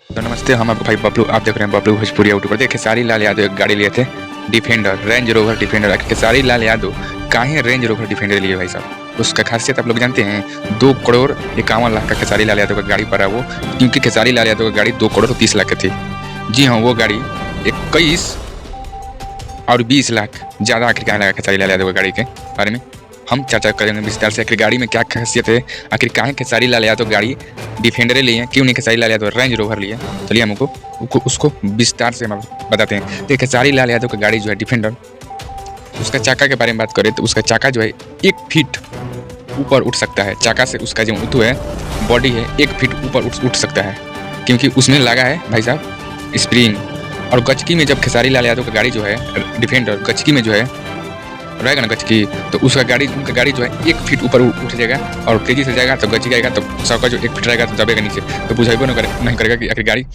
तो नमस्ते, हम आपको भाई बबलू, आप देख रहे हैं बबलू भोजपुरी यूट्यूबर। देखिए खेसारी लाल यादव एक गाड़ी लिए थे, Defender, Range Rover Defender. Khesari Lal Yadav काहे रेंज रोवर डिफेंडर लिए भाई साहब? उसका खासियत आप लोग जानते हैं, 2,51,00,000 का खेसारी लाल यादव का गाड़ी पड़ा वो, क्योंकि खेसारी लाल यादव का गाड़ी 2,30,00,000 की थी। जी हाँ, वो गाड़ी 21 और 20 लाख ज़्यादा आखिर क्या लगा खेसारी लाल यादव की गाड़ी के बारे में हम चर्चा करेंगे विस्तार से। आखिर गाड़ी में क्या खासियत है, आखिर काहे खेसारी लाल यादव गाड़ी डिफेंडर लिए हैं, क्यों नहीं खेसारी लाल यादव रेंज रोवर लिए। चलिए हमको उसको विस्तार से हम बताते हैं। तो खेसारी लाल यादव का गाड़ी जो है डिफेंडर, उसका चाका के बारे में बात करें तो उसका चाका जो है 1 फीट ऊपर उठ सकता है। चाका से उसका जो उतु है, बॉडी है, 1 फीट ऊपर उठ सकता है, क्योंकि उसमें लगा है भाई साहब स्प्रिंग। और गचकी में जब खेसारी लाल यादव का गाड़ी जो है डिफेंडर गचकी में जो है रहेगा ना गचकी, तो उनका गाड़ी जो है 1 फीट ऊपर उठ जाएगा और तेजी से जाएगा तो गचकी आएगा, तो सबका जो 1 फीट रहेगा तो दबेगा नीचे, तो बुझाइबो नहीं करेगा कि आखिर गाड़ी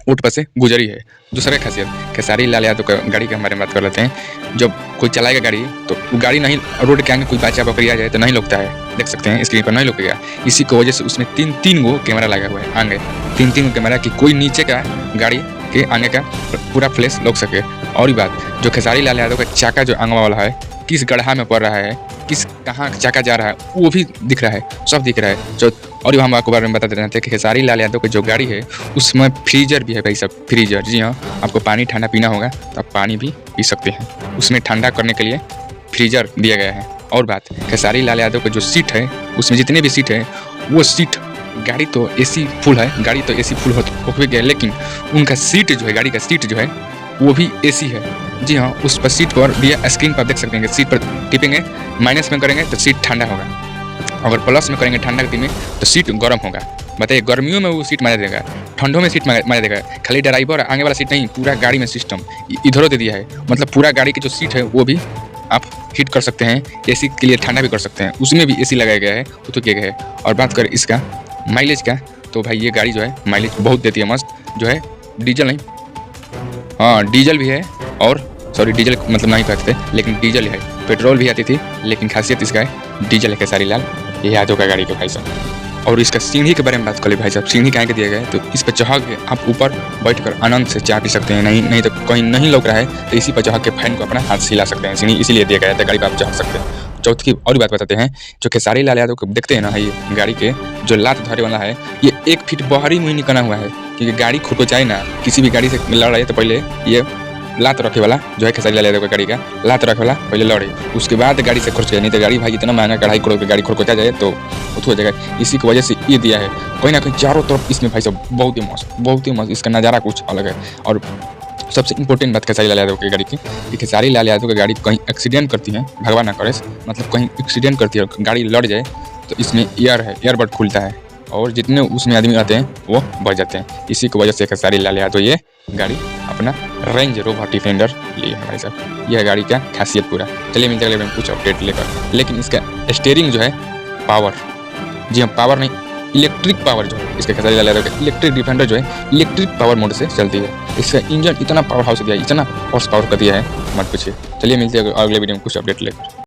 ऊट पर से गुजरी है। दूसरा खासियत खेसारी लाल यादव का गाड़ी के बारे में बात कर लेते हैं। जब कोई चलाएगा गाड़ी तो गाड़ी नहीं, रोड के आगे कोई बच्चा बकरी आ जाए तो नहीं लगता है, देख सकते हैं स्क्रीन पर नहीं लगेगा। इसी की वजह से उसमें तीन गो कैमरा लगा हुआ है आगे, तीन गो कैमरा कि कोई नीचे का गाड़ी के आगे का पूरा फ्लैश लग सके। और बात जो खेसारी लाल यादव का चाका जो आंगवा वाला है, किस गड्ढा में पड़ रहा है, किस कहाँ चाका जा रहा है, वो भी दिख रहा है, सब दिख रहा है जो। और हम आपको बारे में बता देते हैं कि खेसारी लाल यादव की जो गाड़ी है उसमें फ्रीजर भी है भाई साहब, फ्रीजर। जी हाँ, आपको पानी ठंडा पीना होगा तो आप पानी भी पी सकते हैं, उसमें ठंडा करने के लिए फ्रीजर दिया गया है। और बात खेसारी लाल यादव का जो सीट है, उसमें जितने भी सीट है वो सीट, गाड़ी तो एसी फुल है, गाड़ी तो एसी फुल हो गया, लेकिन उनका सीट जो है, गाड़ी का सीट जो है वो भी एसी है। जी हाँ, उस पर सीट पर दिया स्क्रीन पर देख सकते हैं, सीट पर टिपेंगे, माइनस में करेंगे तो सीट ठंडा होगा, अगर प्लस में करेंगे ठंडा गति में तो सीट गर्म होगा। बताइए, गर्मियों में वो सीट मजा देगा, ठंडों में सीट मजा देगा। खाली ड्राइवर आगे वाला सीट नहीं, पूरा गाड़ी में सिस्टम इधरों दे दिया है, मतलब पूरा गाड़ी की जो सीट है वो भी आप हीट कर सकते हैं, एसी के लिए ठंडा भी कर सकते हैं, उसमें भी एसी लगाया गया है, वो तो किया गया है। और बात करें इसका माइलेज का, तो भाई ये गाड़ी जो है माइलेज बहुत देती है, मस्त जो है। डीजल नहीं, हाँ डीजल भी है, और सॉरी डीजल मतलब नहीं कहते थे, लेकिन डीजल है, पेट्रोल भी आती थी, लेकिन खासियत इसका है डीजल है खेसारी लाल यादव का गाड़ी के भाई साहब। और इसका सीढ़ी के बारे में बात कर ले भाई साहब, सीढ़ी कहाँ के दिया गया है, तो इस पर चढ़ के आप ऊपर बैठकर आनंद से चाय पी सकते हैं। नहीं तो कहीं नहीं लग रहा है तो इसी पर चढ़ के फैन को अपना हाथ से हिला सकते हैं, सीढ़ी इसीलिए दिया गया है, गाड़ी पर आप चढ़ सकते हैं। चौथ की और बात बताते हैं, जो खेसारी लाल यादव को देखते हैं ना, ये गाड़ी के जो लात धरे वाला है, ये 1 फीट बाहरी में निकला हुआ है, क्योंकि गाड़ी खुद को चाहे ना, किसी भी गाड़ी से लड़ रही है तो पहले ये लात रखे वाला जो है खेसारी लाल यादव का गाड़ी का लात रखे वाला पहले लड़े, उसके बाद गाड़ी से खुर्च जाए। नहीं तो गाड़ी भाई इतना महंगा 2.5 करोड़ की गाड़ी खुरकोचा जाए तो हो जाएगा। इसी की वजह से ये दिया है, कहीं ना कहीं चारों तरफ इसमें भाई सब बहुत ही मस्त इसका नज़ारा कुछ अलग है। और सबसे इंपॉर्टेंट बात खेसारी लाल यादव की गाड़ी की, कि खेसारी लाल यादव की गाड़ी कहीं एक्सीडेंट करती है, भगवान ना करे, मतलब कहीं एक्सीडेंट करती है और गाड़ी लड़ जाए तो इसमें एयरबड खुलता है और जितने उसमें आदमी आते हैं वो बच जाते हैं। इसी की वजह से खेसारी लाल यादव ये गाड़ी अपना रेंज रोवर डिफेंडर लिए है भाई साहब। यह गाड़ी का खासियत पूरा। चलिए मिलते हैं कुछ अपडेट लेकर। लेकिन इसका स्टीयरिंग जो है पावर, जी हाँ पावर नहीं, इलेक्ट्रिक पावर जो है इसके खेसारी लाल यादव का इलेक्ट्रिक डिफेंडर जो है इलेक्ट्रिक पावर मोड से चलती है। इसका इंजन इतना पावर हाउस दिया है, इतना हॉर्स पावर का दिया है, मत पूछिए। चलिए मिलते हैं अगले वीडियो में कुछ अपडेट लेकर।